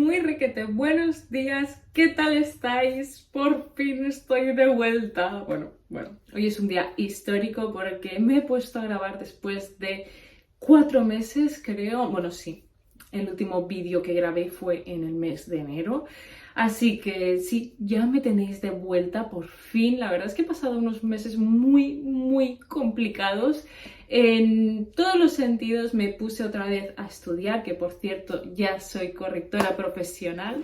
muy requete buenos días, ¿qué tal estáis? Por fin estoy de vuelta. Bueno, hoy es un día histórico porque me he puesto a grabar después de 4 meses, creo. Bueno, sí, el último vídeo que grabé fue en el mes de enero. Así que sí, ya me tenéis de vuelta por fin. La verdad es que he pasado unos meses muy complicados. En todos los sentidos me puse otra vez a estudiar, que por cierto ya soy correctora profesional.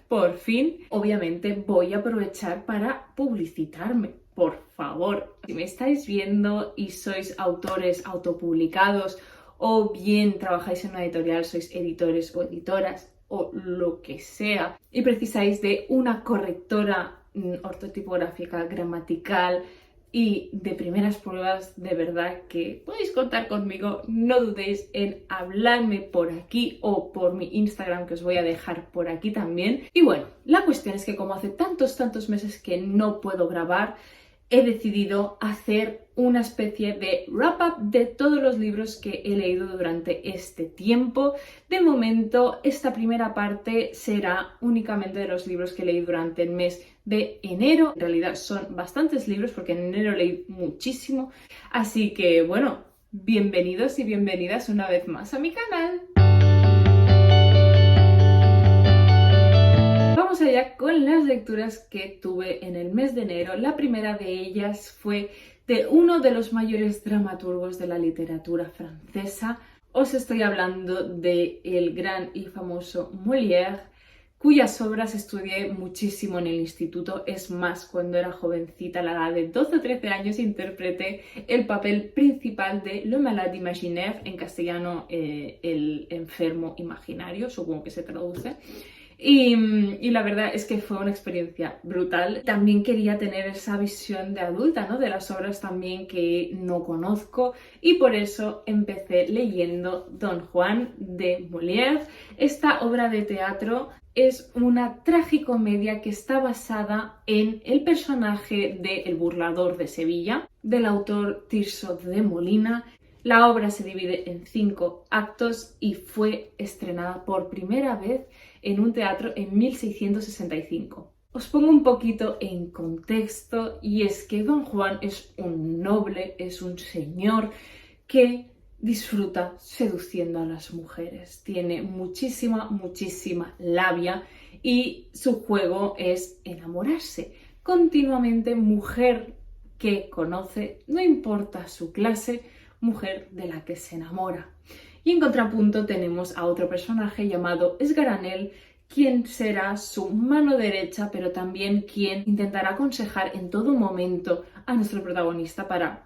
Por fin, obviamente voy a aprovechar para publicitarme. Por favor, si me estáis viendo y sois autores autopublicados o bien trabajáis en una editorial, sois editores o editoras o lo que sea y precisáis de una correctora ortotipográfica, gramatical y de primeras pruebas, de verdad que podéis contar conmigo. No dudéis en hablarme por aquí o por mi Instagram, que os voy a dejar por aquí también. Y bueno, la cuestión es que como hace tantos meses que no puedo grabar, he decidido hacer una especie de wrap-up de todos los libros que he leído durante este tiempo. De momento, esta primera parte será únicamente de los libros que leí durante el mes de enero. En realidad son bastantes libros porque en enero leí muchísimo. Así que, bueno, bienvenidos y bienvenidas una vez más a mi canal. Vamos allá con las lecturas que tuve en el mes de enero. La primera de ellas fue de uno de los mayores dramaturgos de la literatura francesa. Os estoy hablando del gran y famoso Molière, cuyas obras estudié muchísimo en el instituto. Es más, cuando era jovencita, a la edad de 12 o 13 años, interpreté el papel principal de Le Malade Imaginaire, en castellano el enfermo imaginario, supongo que se traduce. Y la verdad es que fue una experiencia brutal. También quería tener esa visión de adulta, ¿no? De las obras también que no conozco, y por eso empecé leyendo Don Juan de Molière. Esta obra de teatro es una tragicomedia que está basada en el personaje de El burlador de Sevilla, del autor Tirso de Molina. La obra se divide en 5 actos y fue estrenada por primera vez en un teatro en 1665. Os pongo un poquito en contexto, y es que Don Juan es un noble, es un señor que disfruta seduciendo a las mujeres. Tiene muchísima labia y su juego es enamorarse. Continuamente, mujer que conoce, no importa su clase, mujer de la que se enamora. Y en contrapunto tenemos a otro personaje llamado Esgaranel, quien será su mano derecha, pero también quien intentará aconsejar en todo momento a nuestro protagonista para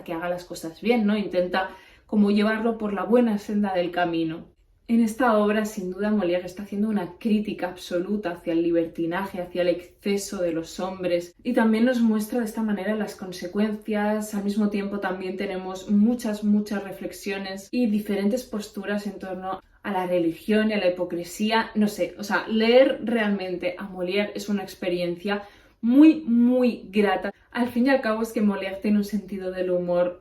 que haga las cosas bien, ¿no? Intenta como llevarlo por la buena senda del camino. En esta obra, sin duda, Molière está haciendo una crítica absoluta hacia el libertinaje, hacia el exceso de los hombres, y también nos muestra de esta manera las consecuencias. Al mismo tiempo también tenemos muchas reflexiones y diferentes posturas en torno a la religión y a la hipocresía. No sé, o sea, leer realmente a Molière es una experiencia muy grata. Al fin y al cabo es que Molière tiene un sentido del humor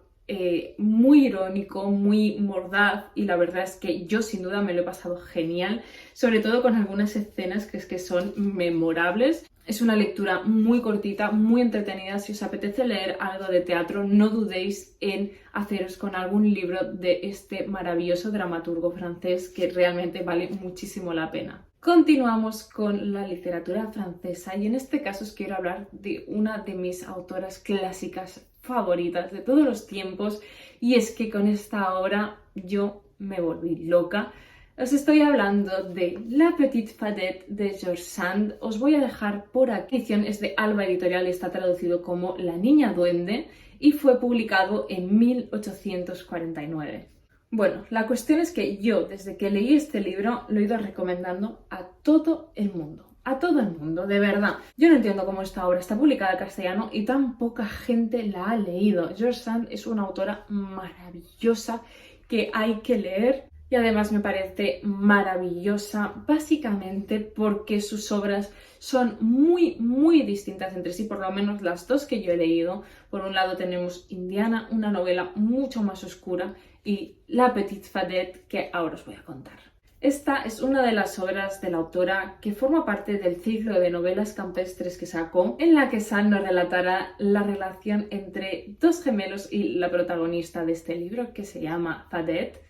muy irónico, muy mordaz, y la verdad es que yo sin duda me lo he pasado genial, sobre todo con algunas escenas que son memorables. Es una lectura muy cortita, muy entretenida. Si os apetece leer algo de teatro, no dudéis en haceros con algún libro de este maravilloso dramaturgo francés, que realmente vale muchísimo la pena. Continuamos con la literatura francesa, y en este caso os quiero hablar de una de mis autoras clásicas favoritas de todos los tiempos, y es que con esta obra yo me volví loca. Os estoy hablando de La Petite Fadette de George Sand. Os voy a dejar por aquí. La edición es de Alba Editorial y está traducido como La Niña Duende, y fue publicado en 1849. Bueno, la cuestión es que yo, desde que leí este libro, lo he ido recomendando a todo el mundo. A todo el mundo, de verdad. Yo no entiendo cómo esta obra está publicada en castellano y tan poca gente la ha leído. George Sand es una autora maravillosa que hay que leer, y además me parece maravillosa básicamente porque sus obras son muy distintas entre sí, por lo menos las dos que yo he leído. Por un lado tenemos Indiana, una novela mucho más oscura, y La Petite Fadette, que ahora os voy a contar. Esta es una de las obras de la autora que forma parte del ciclo de novelas campestres que sacó, en la que Sal nos relatará la relación entre dos gemelos y la protagonista de este libro, que se llama Fadet,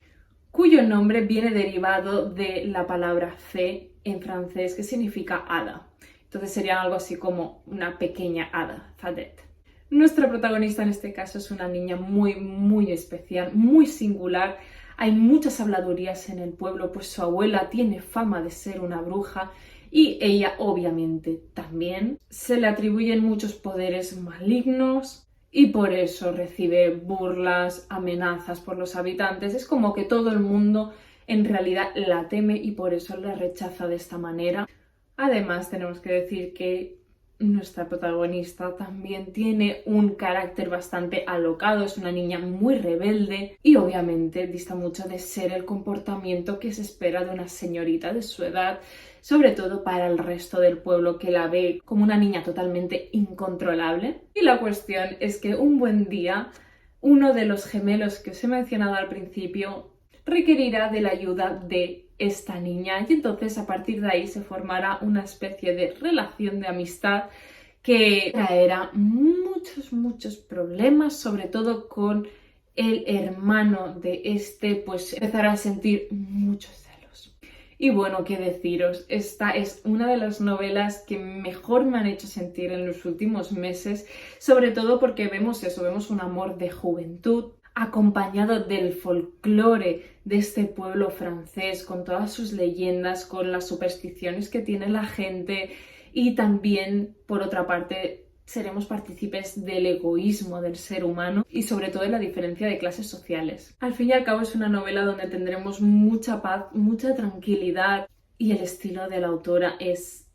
cuyo nombre viene derivado de la palabra fée en francés, que significa hada. Entonces sería algo así como una pequeña hada, Fadet. Nuestra protagonista en este caso es una niña muy especial, muy singular. Hay muchas habladurías en el pueblo, pues su abuela tiene fama de ser una bruja y ella obviamente también. Se le atribuyen muchos poderes malignos y por eso recibe burlas, amenazas por los habitantes. Es como que todo el mundo en realidad la teme y por eso la rechaza de esta manera. Además, tenemos que decir que nuestra protagonista también tiene un carácter bastante alocado, es una niña muy rebelde y obviamente dista mucho de ser el comportamiento que se espera de una señorita de su edad, sobre todo para el resto del pueblo, que la ve como una niña totalmente incontrolable. Y la cuestión es que un buen día uno de los gemelos que os he mencionado al principio requerirá de la ayuda de esta niña y entonces a partir de ahí se formará una especie de relación de amistad que traerá muchos problemas, sobre todo con el hermano de este, pues empezará a sentir muchos celos. Y bueno, qué deciros, esta es una de las novelas que mejor me han hecho sentir en los últimos meses, sobre todo porque vemos eso, vemos un amor de juventud, acompañado del folclore de este pueblo francés, con todas sus leyendas, con las supersticiones que tiene la gente y también, por otra parte, seremos partícipes del egoísmo del ser humano y sobre todo de la diferencia de clases sociales. Al fin y al cabo es una novela donde tendremos mucha paz, mucha tranquilidad y el estilo de la autora es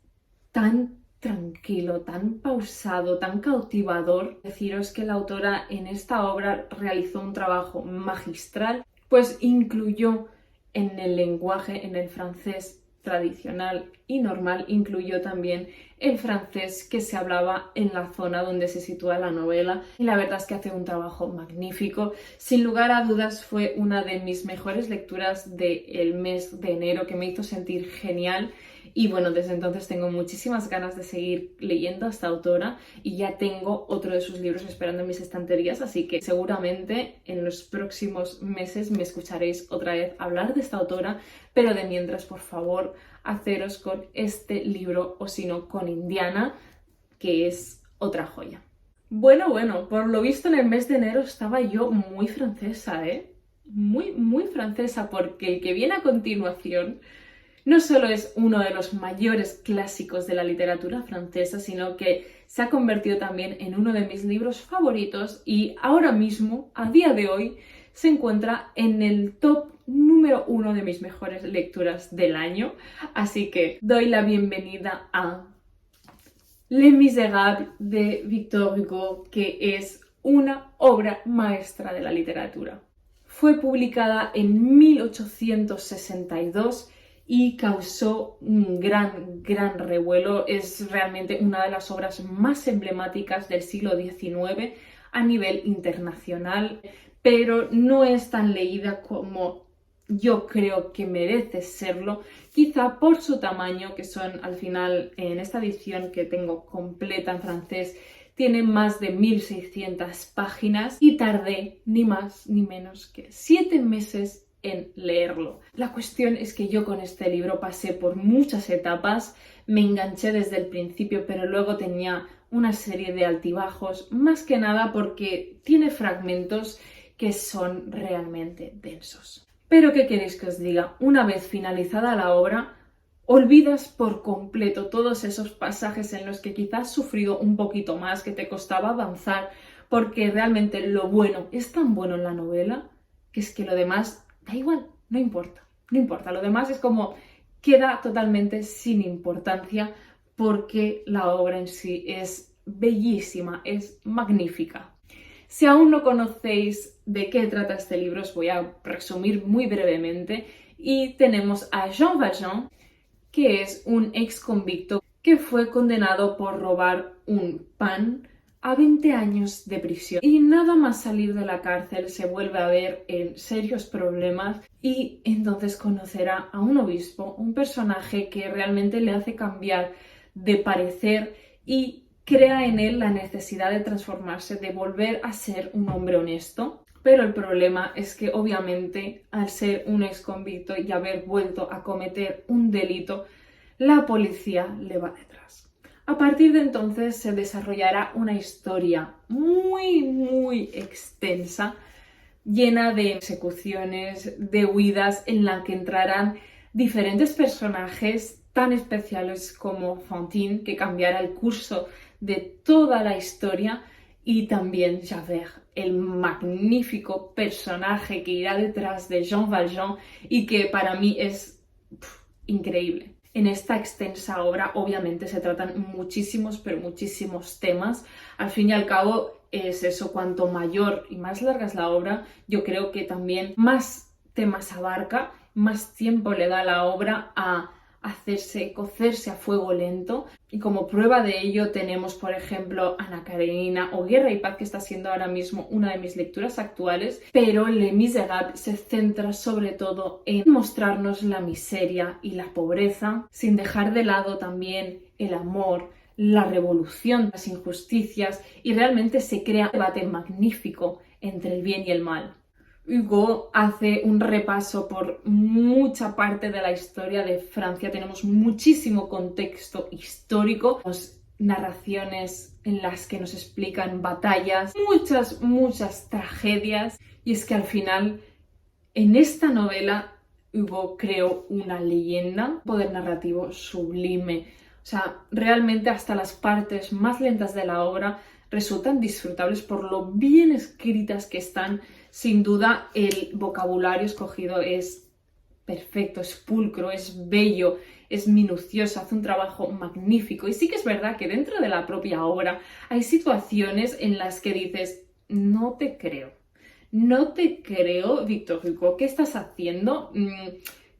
tan tranquilo, tan pausado, tan cautivador. Deciros que la autora en esta obra realizó un trabajo magistral, pues incluyó en el lenguaje, en el francés tradicional y normal, incluyó también el francés que se hablaba en la zona donde se sitúa la novela y la verdad es que hace un trabajo magnífico. Sin lugar a dudas fue una de mis mejores lecturas del mes de enero, que me hizo sentir genial. Y bueno, desde entonces tengo muchísimas ganas de seguir leyendo a esta autora y ya tengo otro de sus libros esperando en mis estanterías, así que seguramente en los próximos meses me escucharéis otra vez hablar de esta autora, pero de mientras, por favor, haceros con este libro o si no, con Indiana, que es otra joya. Bueno, por lo visto en el mes de enero estaba yo muy francesa, muy francesa, porque el que viene a continuación no solo es uno de los mayores clásicos de la literatura francesa, sino que se ha convertido también en uno de mis libros favoritos y ahora mismo, a día de hoy, se encuentra en el top número 1 de mis mejores lecturas del año. Así que doy la bienvenida a Les Misérables de Victor Hugo, que es una obra maestra de la literatura. Fue publicada en 1862 y causó un gran revuelo. Es realmente una de las obras más emblemáticas del siglo XIX a nivel internacional, pero no es tan leída como yo creo que merece serlo, quizá por su tamaño, que son al final, en esta edición que tengo completa en francés, tiene más de 1600 páginas y tardé ni más ni menos que 7 meses en leerlo. La cuestión es que yo con este libro pasé por muchas etapas, me enganché desde el principio, pero luego tenía una serie de altibajos, más que nada porque tiene fragmentos que son realmente densos. Pero ¿qué queréis que os diga? Una vez finalizada la obra, olvidas por completo todos esos pasajes en los que quizás has sufrido un poquito más, que te costaba avanzar, porque realmente lo bueno es tan bueno en la novela que es que lo demás da igual, no importa. Lo demás es como queda totalmente sin importancia porque la obra en sí es bellísima, es magnífica. Si aún no conocéis de qué trata este libro, os voy a resumir muy brevemente. Y tenemos a Jean Valjean, que es un ex convicto que fue condenado por robar un pan a 20 años de prisión. Y nada más salir de la cárcel se vuelve a ver en serios problemas y entonces conocerá a un obispo, un personaje que realmente le hace cambiar de parecer y crea en él la necesidad de transformarse, de volver a ser un hombre honesto. Pero el problema es que obviamente al ser un exconvicto y haber vuelto a cometer un delito, la policía le va detrás. A partir de entonces se desarrollará una historia muy extensa, llena de persecuciones, de huidas, en la que entrarán diferentes personajes tan especiales como Fantine, que cambiará el curso de toda la historia, y también Javert, el magnífico personaje que irá detrás de Jean Valjean y que para mí es increíble. En esta extensa obra obviamente se tratan muchísimos temas. Al fin y al cabo es eso, cuanto mayor y más larga es la obra, yo creo que también más temas abarca, más tiempo le da a la obra a cocerse a fuego lento. Y como prueba de ello tenemos, por ejemplo, Ana Karenina o Guerra y Paz, que está siendo ahora mismo una de mis lecturas actuales, pero Les Misérables se centra sobre todo en mostrarnos la miseria y la pobreza, sin dejar de lado también el amor, la revolución, las injusticias, y realmente se crea un debate magnífico entre el bien y el mal. Hugo hace un repaso por mucha parte de la historia de Francia. Tenemos muchísimo contexto histórico, narraciones en las que nos explican batallas, muchas tragedias. Y es que al final, en esta novela, Hugo creó una leyenda, un poder narrativo sublime. O sea, realmente hasta las partes más lentas de la obra resultan disfrutables por lo bien escritas que están. Sin duda, el vocabulario escogido es perfecto, es pulcro, es bello, es minucioso, hace un trabajo magnífico. Y sí que es verdad que dentro de la propia obra hay situaciones en las que dices, no te creo, Víctor Hugo, ¿qué estás haciendo?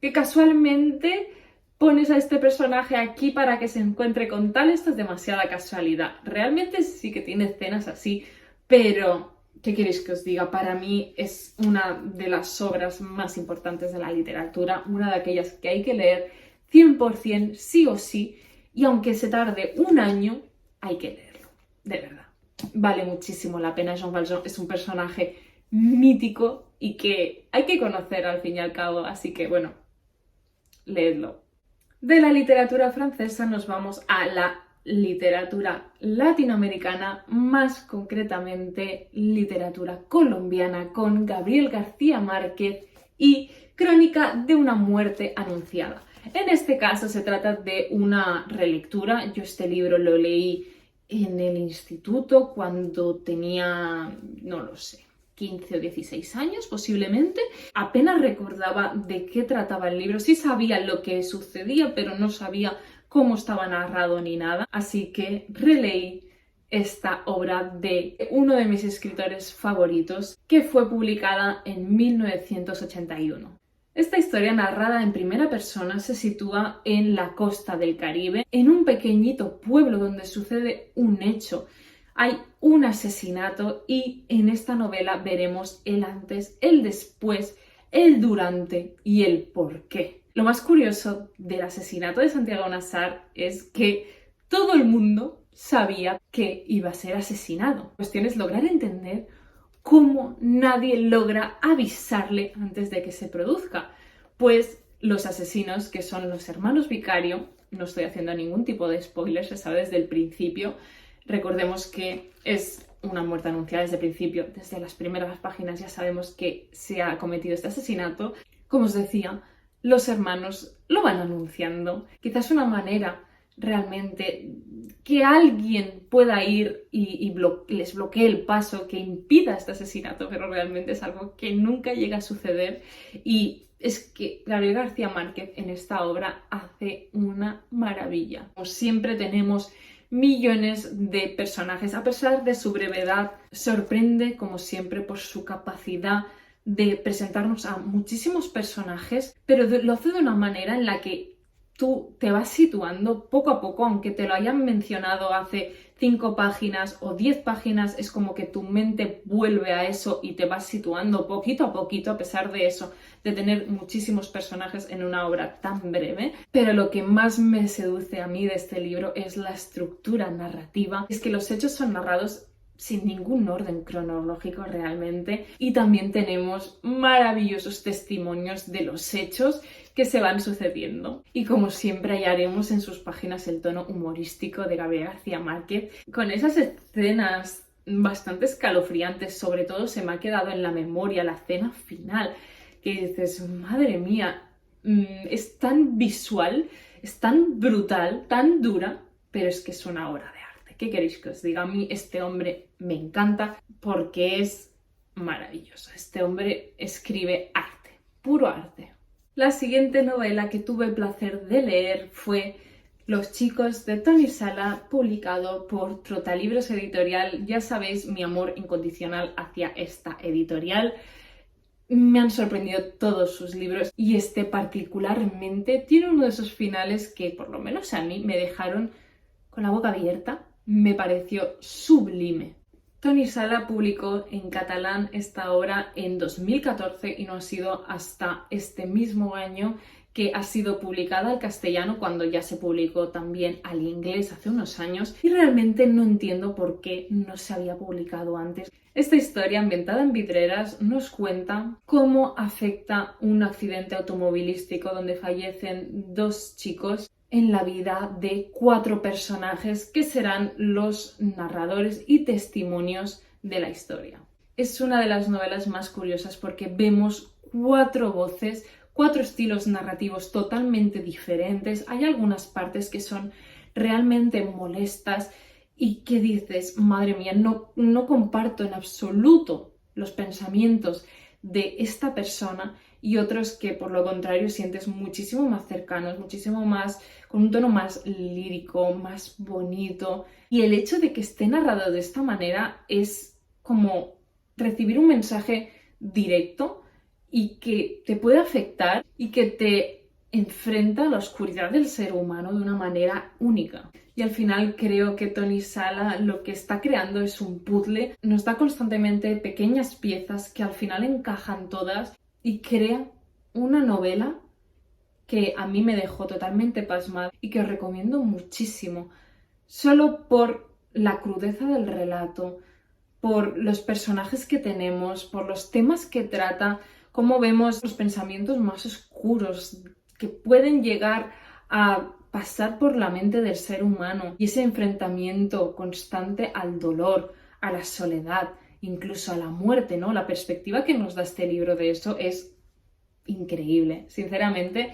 Que casualmente pones a este personaje aquí para que se encuentre con tal, esto es demasiada casualidad. Realmente sí que tiene escenas así, pero ¿qué queréis que os diga? Para mí es una de las obras más importantes de la literatura, una de aquellas que hay que leer 100% sí o sí, y aunque se tarde un año, hay que leerlo, de verdad. Vale muchísimo la pena. Jean Valjean es un personaje mítico y que hay que conocer al fin y al cabo, así que bueno, leedlo. De la literatura francesa nos vamos a la literatura latinoamericana, más concretamente literatura colombiana, con Gabriel García Márquez y Crónica de una muerte anunciada. En este caso se trata de una relectura. Yo este libro lo leí en el instituto cuando tenía, no lo sé, 15 o 16 años posiblemente. Apenas recordaba de qué trataba el libro. Sí sabía lo que sucedía, pero no sabía cómo estaba narrado ni nada. Así que releí esta obra de uno de mis escritores favoritos, que fue publicada en 1981. Esta historia, narrada en primera persona, se sitúa en la costa del Caribe, en un pequeñito pueblo donde sucede un hecho. Hay un asesinato y en esta novela veremos el antes, el después, el durante y el porqué. Lo más curioso del asesinato de Santiago Nassar es que todo el mundo sabía que iba a ser asesinado. La cuestión es lograr entender cómo nadie logra avisarle antes de que se produzca. Pues los asesinos, que son los hermanos Vicario, no estoy haciendo ningún tipo de spoiler, se sabe desde el principio. Recordemos que es una muerte anunciada desde el principio, desde las primeras páginas ya sabemos que se ha cometido este asesinato. Como os decía, los hermanos lo van anunciando. Quizás una manera realmente que alguien pueda ir y les bloquee el paso, que impida este asesinato, pero realmente es algo que nunca llega a suceder. Y es que Gabriel García Márquez en esta obra hace una maravilla. Como siempre tenemos millones de personajes. A pesar de su brevedad, sorprende como siempre por su capacidad de presentarnos a muchísimos personajes, pero lo hace de una manera en la que tú te vas situando poco a poco, aunque te lo hayan mencionado hace 5 páginas o 10 páginas es como que tu mente vuelve a eso y te vas situando poquito a poquito, a pesar de eso, de tener muchísimos personajes en una obra tan breve. Pero lo que más me seduce a mí de este libro es la estructura narrativa. Es que los hechos son narrados sin ningún orden cronológico realmente, y también tenemos maravillosos testimonios de los hechos que se van sucediendo. Y como siempre hallaremos en sus páginas el tono humorístico de Gabriel García Márquez, con esas escenas bastante escalofriantes. Sobre todo se me ha quedado en la memoria la escena final, que dices, madre mía, es tan visual, es tan brutal, tan dura, pero es que es una obra de arte. ¿Qué queréis que os diga? A mí este hombre me encanta porque es maravilloso. Este hombre escribe arte, puro arte. La siguiente novela que tuve el placer de leer fue Los chicos de Toni Sala, publicado por Trotalibros Editorial. Ya sabéis mi amor incondicional hacia esta editorial. Me han sorprendido todos sus libros y este particularmente tiene uno de esos finales que por lo menos a mí me dejaron con la boca abierta. Me pareció sublime. Toni Sala publicó en catalán esta obra en 2014 y no ha sido hasta este mismo año que ha sido publicada al castellano, cuando ya se publicó también al inglés hace unos años, y realmente no entiendo por qué no se había publicado antes. Esta historia, ambientada en Vidreras, nos cuenta cómo afecta un accidente automovilístico donde fallecen 2 chicos en la vida de 4 personajes que serán los narradores y testimonios de la historia. Es una de las novelas más curiosas porque vemos 4 voces, 4 estilos narrativos totalmente diferentes. Hay algunas partes que son realmente molestas y que dices, madre mía, no comparto en absoluto los pensamientos de esta persona, y otros que por lo contrario sientes muchísimo más cercanos, muchísimo más, con un tono más lírico, más bonito. Y el hecho de que esté narrado de esta manera es como recibir un mensaje directo y que te puede afectar y que te enfrenta a la oscuridad del ser humano de una manera única. Y al final creo que Toni Sala lo que está creando es un puzzle, nos da constantemente pequeñas piezas que al final encajan todas y crea una novela que a mí me dejó totalmente pasmada y que os recomiendo muchísimo, solo por la crudeza del relato, por los personajes que tenemos, por los temas que trata, cómo vemos los pensamientos más oscuros que pueden llegar a pasar por la mente del ser humano, y ese enfrentamiento constante al dolor, a la soledad, incluso a la muerte, ¿no? La perspectiva que nos da este libro de eso es increíble. Sinceramente,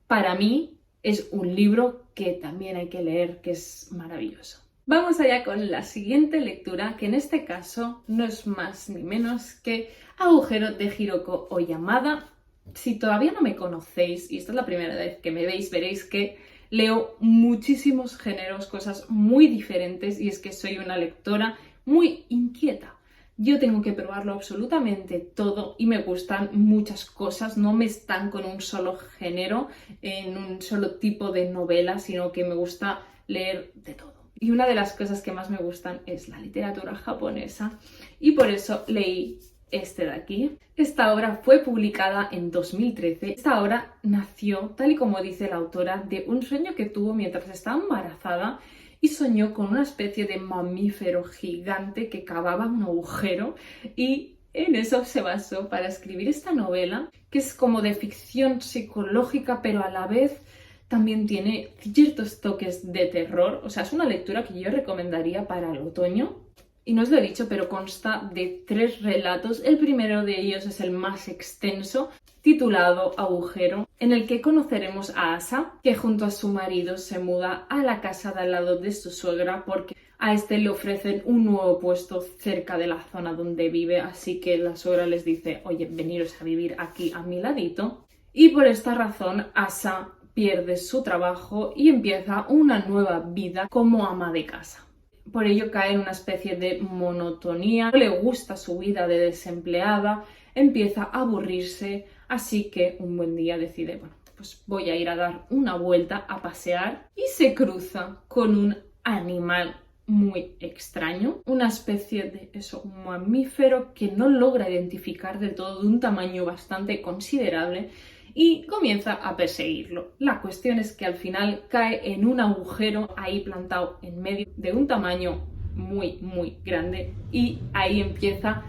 para mí es un libro que también hay que leer, que es maravilloso. Vamos allá con la siguiente lectura, que en este caso no es más ni menos que Agujero de Hiroko Oyamada. Si todavía no me conocéis y esta es la primera vez que me veis, veréis que leo muchísimos géneros, cosas muy diferentes, y es que soy una lectora muy inquieta. Yo tengo que probarlo absolutamente todo y me gustan muchas cosas, no me estanco en un solo género, en un solo tipo de novela, sino que me gusta leer de todo. Y una de las cosas que más me gustan es la literatura japonesa, y por eso leí este de aquí. Esta obra fue publicada en 2013. Esta obra nació, tal y como dice la autora, de un sueño que tuvo mientras estaba embarazada, y soñó con una especie de mamífero gigante que cavaba un agujero, y en eso se basó para escribir esta novela, que es como de ficción psicológica, pero a la vez también tiene ciertos toques de terror. O sea, es una lectura que yo recomendaría para el otoño. Y no os lo he dicho, pero consta de 3 relatos. El primero de ellos es el más extenso, titulado Agujero, en el que conoceremos a Asa, que junto a su marido se muda a la casa de al lado de su suegra porque a este le ofrecen un nuevo puesto cerca de la zona donde vive, así que la suegra les dice, oye, veniros a vivir aquí a mi ladito. Y por esta razón Asa pierde su trabajo y empieza una nueva vida como ama de casa. Por ello cae en una especie de monotonía, no le gusta su vida de desempleada, empieza a aburrirse, así que un buen día decide, bueno, pues voy a ir a dar una vuelta, a pasear, y se cruza con un animal muy extraño, una especie de un mamífero que no logra identificar del todo, de un tamaño bastante considerable, y comienza a perseguirlo. La cuestión es que al final cae en un agujero ahí plantado en medio de un tamaño muy grande, y ahí empieza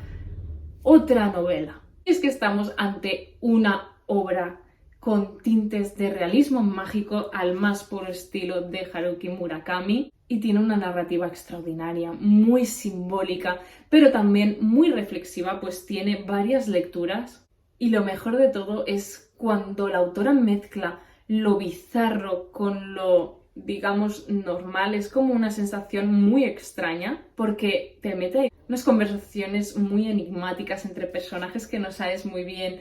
otra novela. Es que estamos ante una obra con tintes de realismo mágico al más puro estilo de Haruki Murakami, y tiene una narrativa extraordinaria, muy simbólica, pero también muy reflexiva, pues tiene varias lecturas, y lo mejor de todo es cuando la autora mezcla lo bizarro con lo, digamos, normal. Es como una sensación muy extraña, porque te mete unas conversaciones muy enigmáticas entre personajes que no sabes muy bien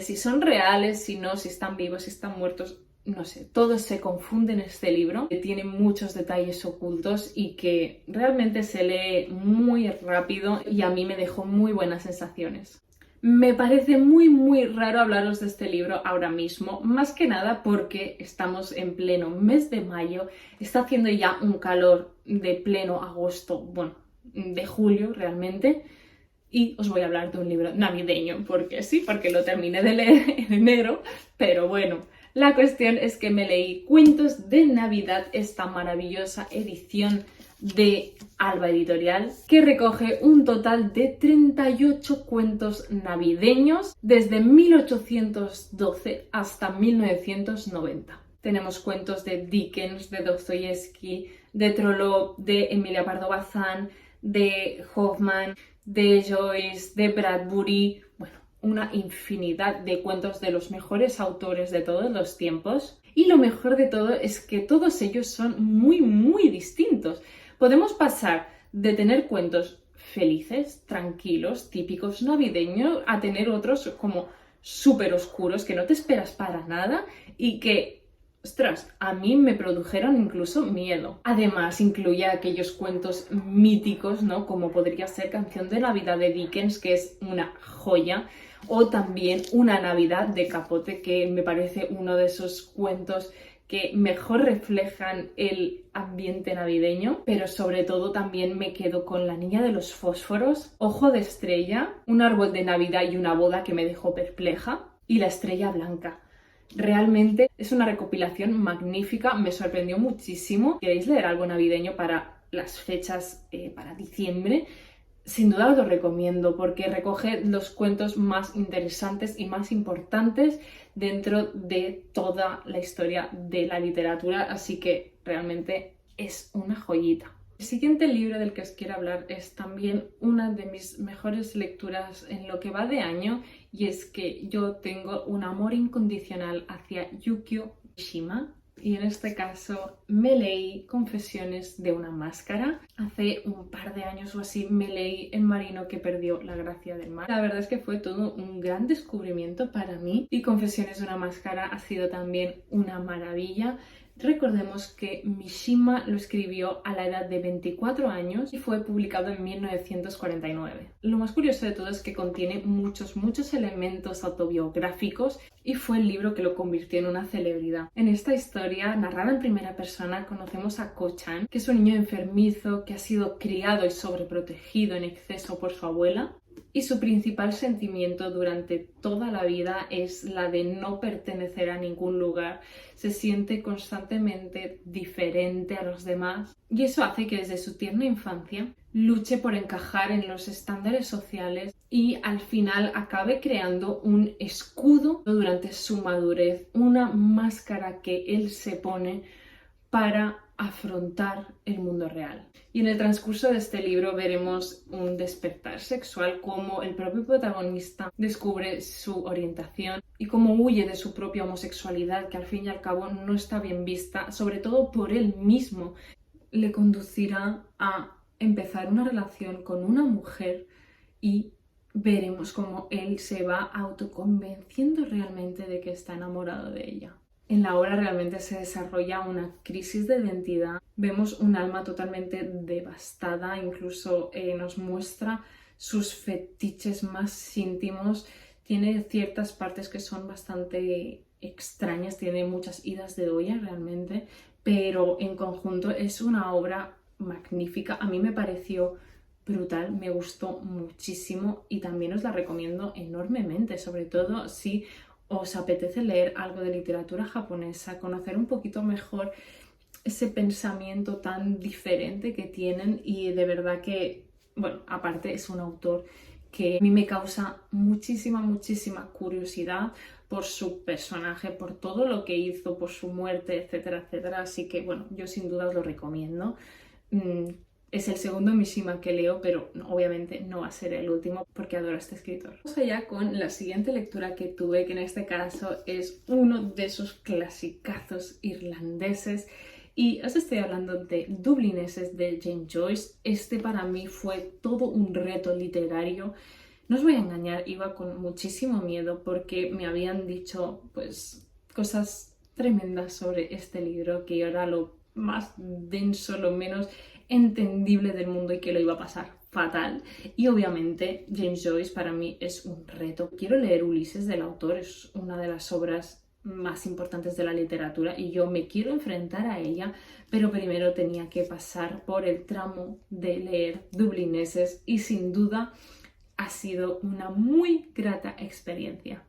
si son reales, si no, si están vivos, si están muertos. No sé, todo se confunde en este libro, que tiene muchos detalles ocultos y que realmente se lee muy rápido, y a mí me dejó muy buenas sensaciones. Me parece muy raro hablaros de este libro ahora mismo, más que nada porque estamos en pleno mes de mayo, está haciendo ya un calor de pleno agosto, bueno, de julio realmente, y os voy a hablar de un libro navideño, porque sí, porque lo terminé de leer en enero, pero bueno. La cuestión es que me leí Cuentos de Navidad, esta maravillosa edición de Alba Editorial, que recoge un total de 38 cuentos navideños desde 1812 hasta 1990. Tenemos cuentos de Dickens, de Dostoyevsky, de Trollope, de Emilia Pardo Bazán, de Hoffman, de Joyce, de Bradbury, bueno, una infinidad de cuentos de los mejores autores de todos los tiempos. Y lo mejor de todo es que todos ellos son muy distintos. Podemos pasar de tener cuentos felices, tranquilos, típicos navideños, a tener otros como súper oscuros que no te esperas para nada y que, ostras, a mí me produjeron incluso miedo. Además, incluye aquellos cuentos míticos, ¿no? Como podría ser Canción de Navidad de Dickens, que es una joya, o también Una Navidad de Capote, que me parece uno de esos cuentos que mejor reflejan el ambiente navideño, pero sobre todo también me quedo con La Niña de los Fósforos, Ojo de Estrella, Un árbol de Navidad y una boda que me dejó perpleja, y La Estrella Blanca. Realmente es una recopilación magnífica, me sorprendió muchísimo. ¿Queréis leer algo navideño para las fechas, para diciembre? Sin duda os lo recomiendo porque recoge los cuentos más interesantes y más importantes dentro de toda la historia de la literatura, así que realmente es una joyita. El siguiente libro del que os quiero hablar es también una de mis mejores lecturas en lo que va de año, y es que yo tengo un amor incondicional hacia Yukio Mishima. Y en este caso me leí Confesiones de una máscara. Hace un par de años o así me leí El marino que perdió la gracia del mar. La verdad es que fue todo un gran descubrimiento para mí, y Confesiones de una máscara ha sido también una maravilla. Recordemos que Mishima lo escribió a la edad de 24 años y fue publicado en 1949. Lo más curioso de todo es que contiene muchos elementos autobiográficos, y fue el libro que lo convirtió en una celebridad. En esta historia, narrada en primera persona, conocemos a Ko-chan, que es un niño enfermizo que ha sido criado y sobreprotegido en exceso por su abuela, y su principal sentimiento durante toda la vida es la de no pertenecer a ningún lugar. Se siente constantemente diferente a los demás, y eso hace que desde su tierna infancia luche por encajar en los estándares sociales y al final acabe creando un escudo durante su madurez, una máscara que él se pone para afrontar el mundo real. Y en el transcurso de este libro veremos un despertar sexual, cómo el propio protagonista descubre su orientación y cómo huye de su propia homosexualidad, que al fin y al cabo no está bien vista, sobre todo por él mismo. Le conducirá a empezar una relación con una mujer, y veremos cómo él se va autoconvenciendo realmente de que está enamorado de ella. En la obra realmente se desarrolla una crisis de identidad. Vemos un alma totalmente devastada, incluso nos muestra sus fetiches más íntimos. Tiene ciertas partes que son bastante extrañas, tiene muchas idas de olla realmente, pero en conjunto es una obra magnífica. A mí me pareció brutal, me gustó muchísimo y también os la recomiendo enormemente, sobre todo si os apetece leer algo de literatura japonesa, conocer un poquito mejor ese pensamiento tan diferente que tienen, y de verdad que, bueno, aparte es un autor que a mí me causa muchísima curiosidad por su personaje, por todo lo que hizo, por su muerte, etcétera, etcétera. Así que, bueno, yo sin duda os lo recomiendo. Es el segundo Mishima que leo, pero obviamente no va a ser el último porque adoro a este escritor. Vamos allá con la siguiente lectura que tuve, que en este caso es uno de esos clasicazos irlandeses. Y os estoy hablando de Dublineses de James Joyce. Este para mí fue todo un reto literario. No os voy a engañar, iba con muchísimo miedo porque me habían dicho pues cosas tremendas sobre este libro, que era lo más denso, lo menos entendible del mundo y que lo iba a pasar fatal. Y obviamente James Joyce para mí es un reto. Quiero leer Ulises del autor, es una de las obras más importantes de la literatura y yo me quiero enfrentar a ella, pero primero tenía que pasar por el tramo de leer Dublineses y sin duda ha sido una muy grata experiencia.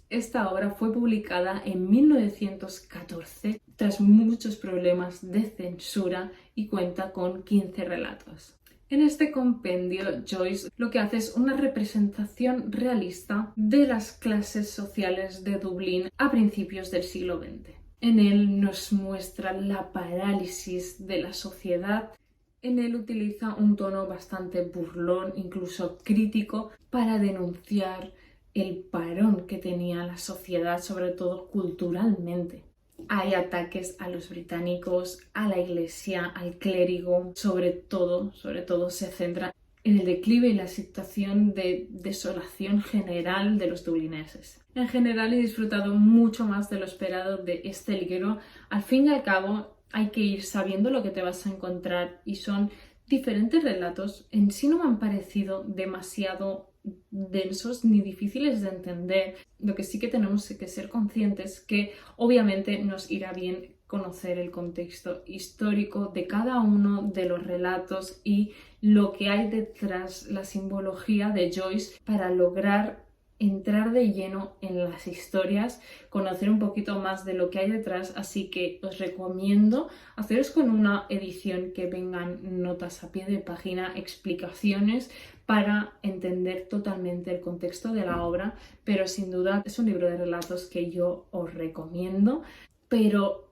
Esta obra fue publicada en 1914 tras muchos problemas de censura y cuenta con 15 relatos. En este compendio, Joyce lo que hace es una representación realista de las clases sociales de Dublín a principios del siglo XX. En él nos muestra la parálisis de la sociedad. En él utiliza un tono bastante burlón, incluso crítico, para denunciar el parón que tenía la sociedad, sobre todo culturalmente. Hay ataques a los británicos, a la iglesia, al clérigo, sobre todo se centra en el declive y la situación de desolación general de los dublineses. En general he disfrutado mucho más de lo esperado de este libro. Al fin y al cabo hay que ir sabiendo lo que te vas a encontrar y son diferentes relatos. En sí no me han parecido demasiado densos ni difíciles de entender. Lo que sí que tenemos que ser conscientes que obviamente nos irá bien conocer el contexto histórico de cada uno de los relatos y lo que hay detrás, la simbología de Joyce, para lograr entrar de lleno en las historias, conocer un poquito más de lo que hay detrás, así que os recomiendo haceros con una edición que vengan notas a pie de página, explicaciones para entender totalmente el contexto de la obra, pero sin duda es un libro de relatos que yo os recomiendo, pero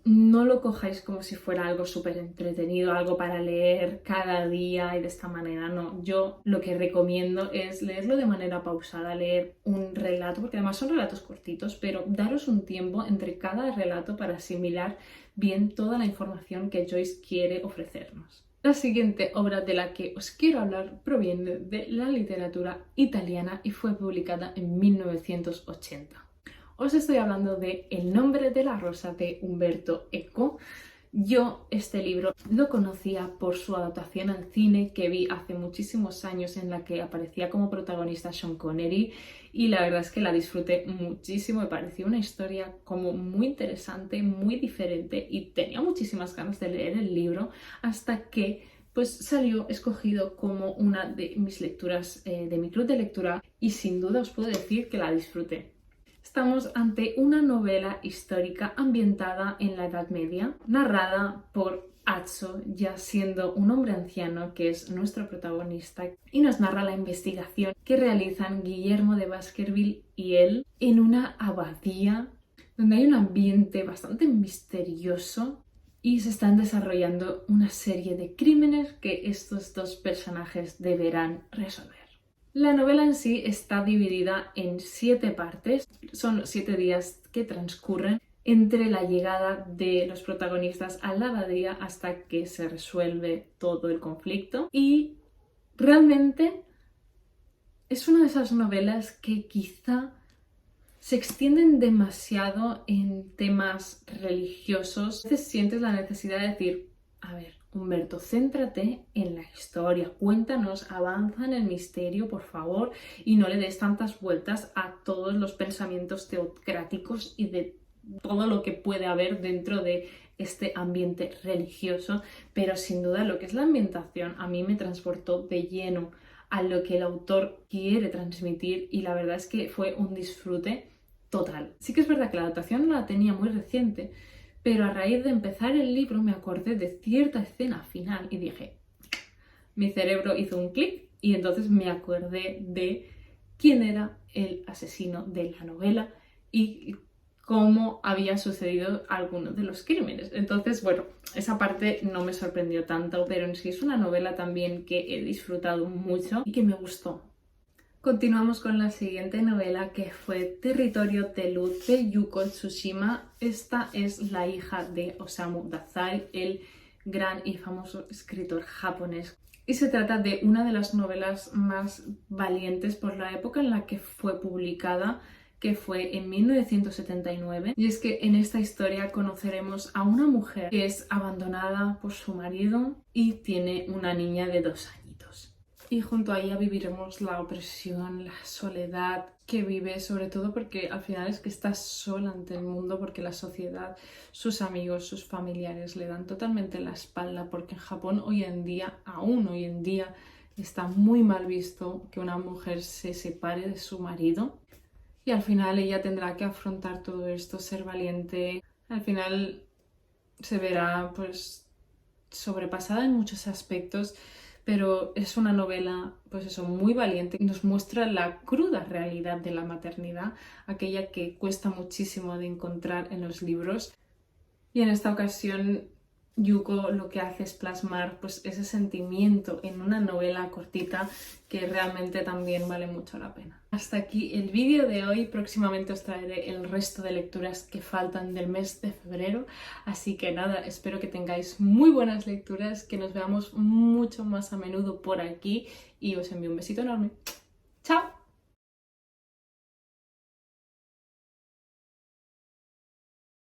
no lo cojáis como si fuera algo súper entretenido, algo para leer cada día y de esta manera, no. Yo lo que recomiendo es leerlo de manera pausada, leer un relato, porque además son relatos cortitos, pero daros un tiempo entre cada relato para asimilar bien toda la información que Joyce quiere ofrecernos. La siguiente obra de la que os quiero hablar proviene de la literatura italiana y fue publicada en 1980. Os estoy hablando de El nombre de la rosa de Umberto Eco. Yo este libro lo conocía por su adaptación al cine que vi hace muchísimos años, en la que aparecía como protagonista Sean Connery, y la verdad es que la disfruté muchísimo. Me pareció una historia como muy interesante, muy diferente y tenía muchísimas ganas de leer el libro hasta que pues salió escogido como una de mis lecturas de mi club de lectura y sin duda os puedo decir que la disfruté. Estamos ante una novela histórica ambientada en la Edad Media, narrada por Azzo, ya siendo un hombre anciano que es nuestro protagonista, y nos narra la investigación que realizan Guillermo de Baskerville y él en una abadía donde hay un ambiente bastante misterioso y se están desarrollando una serie de crímenes que estos dos personajes deberán resolver. La novela en sí está dividida en 7 partes. Son 7 días que transcurren entre la llegada de los protagonistas a la abadía hasta que se resuelve todo el conflicto. Y realmente es una de esas novelas que quizá se extienden demasiado en temas religiosos. A veces sientes la necesidad de decir, a ver, Humberto, céntrate en la historia, cuéntanos, avanza en el misterio, por favor, y no le des tantas vueltas a todos los pensamientos teocráticos y de todo lo que puede haber dentro de este ambiente religioso, pero sin duda lo que es la ambientación a mí me transportó de lleno a lo que el autor quiere transmitir y la verdad es que fue un disfrute total. Sí que es verdad que la adaptación no la tenía muy reciente, pero a raíz de empezar el libro me acordé de cierta escena final y dije, mi cerebro hizo un clic y entonces me acordé de quién era el asesino de la novela y cómo había sucedido algunos de los crímenes. Entonces, bueno, esa parte no me sorprendió tanto, pero en sí es una novela también que he disfrutado mucho y que me gustó. Continuamos con la siguiente novela, que fue Territorio de Luz de Yuko Tsushima. Esta es la hija de Osamu Dazai, el gran y famoso escritor japonés. Y se trata de una de las novelas más valientes por la época en la que fue publicada, que fue en 1979. Y es que en esta historia conoceremos a una mujer que es abandonada por su marido y tiene una niña de 2 años. Y junto a ella viviremos la opresión, la soledad que vive, sobre todo porque al final es que está sola ante el mundo, porque la sociedad, sus amigos, sus familiares le dan totalmente la espalda, porque en Japón aún hoy en día, está muy mal visto que una mujer se separe de su marido. Y al final ella tendrá que afrontar todo esto, ser valiente. Al final se verá pues sobrepasada en muchos aspectos, pero es una novela, pues eso, muy valiente. Nos muestra la cruda realidad de la maternidad, aquella que cuesta muchísimo de encontrar en los libros. Y en esta ocasión Yuko lo que hace es plasmar pues ese sentimiento en una novela cortita que realmente también vale mucho la pena. Hasta aquí el vídeo de hoy. Próximamente os traeré el resto de lecturas que faltan del mes de febrero. Así que nada, espero que tengáis muy buenas lecturas, que nos veamos mucho más a menudo por aquí y os envío un besito enorme. ¡Chao!